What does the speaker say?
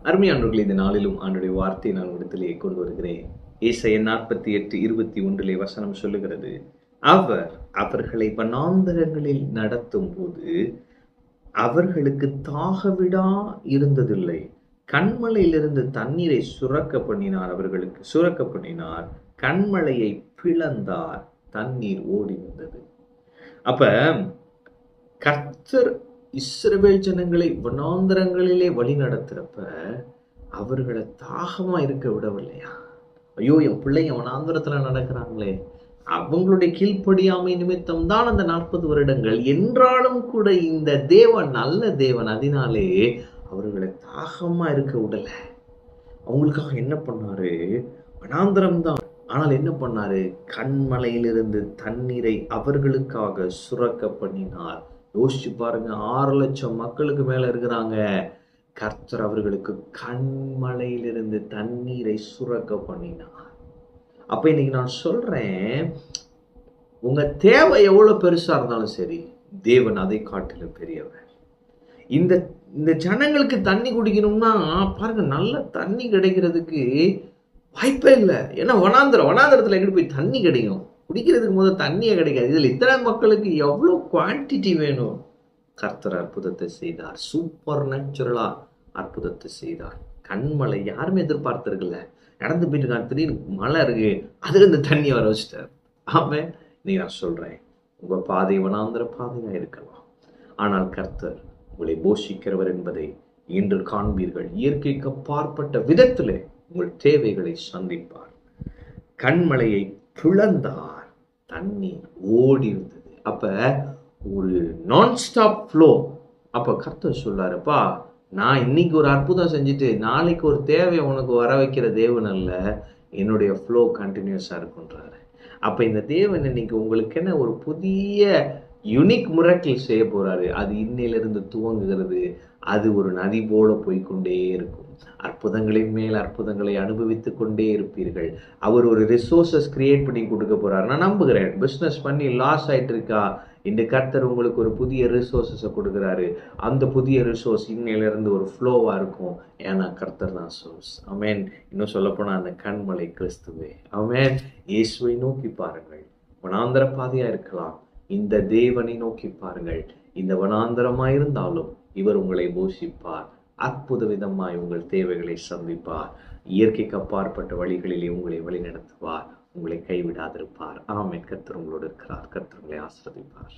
அருமையானவர்களே, இந்த நாளிலும் ஆண்டுடைய வார்த்தையை நான் இடத்திலே கொண்டு வருகிறேன். ஏசாயா 48:21 வசனம் சொல்லுகிறது, அவர் அவர்களை வனாந்தரங்களில் நடத்தும் போது அவர்களுக்கு தாகவிடா இருந்ததில்லை. கண்மலையிலிருந்து தண்ணீரை சுரக்க பண்ணினார். கண்மலையை பிளந்தார், தண்ணீர் ஓடி வந்தது. அப்ப கர்த்தர் இஸ்ரவேல் ஜனங்களை வனாந்தரங்களிலே வழி நடத்துறப்ப அவர்களை தாகமா இருக்க விடவில்லையா? ஐயோ, என் பிள்ளைங்க வனாந்தரத்துல நடக்கிறாங்களே, அவங்களுடைய கீழ்ப்படியாமை நிமித்தம் தான் அந்த 40 வருடங்கள் என்றாலும் கூட இந்த தேவன் நல்ல தேவன். அதனாலே அவர்களை தாகமா இருக்க விடல. அவங்களுக்காக என்ன பண்ணாரு? வனாந்தரம் தான், ஆனால் என்ன பண்ணாரு? கண்மலையிலிருந்து தண்ணீரை அவர்களுக்காக சுரக்க பண்ணினார். யோசிச்சு பாருங்க, 6 லட்சம் மக்களுக்கு மேல இருக்கிறாங்க. கர்த்தர் அவர்களுக்கு கண்மலையிலிருந்து தண்ணீரை சுரக்க பண்ணினார். அப்ப இன்னைக்கு நான் சொல்றேன், உங்க தேவை எவ்வளவு பெருசா இருந்தாலும் சரி, தேவன் அதை காட்டிலும் பெரியவர். இந்த ஜனங்களுக்கு தண்ணி குடிக்கணும்னா பாருங்க, நல்ல தண்ணி கிடைக்கிறதுக்கு வாய்ப்பே இல்லை. ஏன்னா வனாந்தரத்துல எங்கிட்டு போய் தண்ணி கிடைக்கும்? குடிக்கிறதுக்கு முதல் தண்ணியே கிடைக்காது. இதுல இத்தனை மக்களுக்கு எவ்வளவு குவான்டிட்டி வேணும்? கர்த்தர் அற்புதத்தை செய்தார். சூப்பர் நேச்சுரலா அற்புதத்தை செய்தார். கண்மலை யாருமே எதிர்பார்த்திருக்கல. நடந்து போயிட்டு இருக்காங்க, திடீர்னு மழை இருக்கு, அதுல இந்த தண்ணி வர வச்சுட்டார். ஆமே, நீ நான் சொல்றேன், உங்க பாதை வனாந்தர பாதையா இருக்கலாம், ஆனால் கர்த்தர் உங்களை போஷிக்கிறவர் என்பதை இன்று காண்பீர்கள். இயற்கைக்கு அப்பாற்பட்ட விதத்திலே உங்கள் தேவைகளை சந்திப்பார். கண்மலையை பிளந்தார், தண்ணீர் ஓடி வந்தது. அப்ப ஒரு நான் ஸ்டாப் ஃப்ளோ. அப்ப கர்த்தர் சொல்லாருப்பா, நான் இன்னைக்கு ஒரு அற்புதம் செஞ்சுட்டு நாளைக்கு ஒரு தேவையை உனக்கு வர வைக்கிற தேவன் அல்ல, என்னுடைய ஃப்ளோ கண்டினியூஸா இருக்குன்றாரு. அப்ப இந்த தேவன் இன்னைக்கு உங்களுக்கு என்ன ஒரு புதிய யுனிக் மிரக்கிள் செய்ய போறாரு. அது இன்னையிலிருந்து துவங்குகிறது. அது ஒரு நதி போல போய்கொண்டே இருக்கும். அற்புதங்களின் மேல் அற்புதங்களை அனுபவித்துக் கொண்டே இருப்பீர்கள். அவர் ஒரு ரிசோர்சஸ் கிரியேட் பண்ணி கொடுக்க போறாரு. நான் நம்புகிறேன். பிசினஸ் பண்ணி லாஸ் ஆயிட்டு இருக்கா, இந்த கர்த்தர் உங்களுக்கு ஒரு புதிய ரிசோர்சஸை கொடுக்குறாரு. அந்த புதிய ரிசோர்ஸ் இன்னையிலிருந்து ஒரு ஃப்ளோவா இருக்கும். ஏன்னா கர்த்தர் தான் சோர்ஸ். ஆமென். இன்னும் சொல்லப்போனா அந்த கண்மலை கிறிஸ்துவே. ஆமென். இயேசுவை நோக்கி பாருங்கள். வனாந்தர பாதையா இருக்கலாம், இந்த தேவனை நோக்கி பாருங்கள். இந்த வனாந்தரமாயிருந்தாலும் இவர் உங்களை போஷிப்பார். அற்புத விதமாய் உங்கள் தேவைகளை சந்திப்பார். இயற்கைக்கு அப்பாற்பட்ட வழிகளிலே உங்களை வழி நடத்துவார். உங்களை கைவிடாதிருப்பார். ஆமென். கர்த்தர் உங்களோடு இருக்கிறார். கர்த்தர் உங்களை ஆசீர்வதிப்பார்.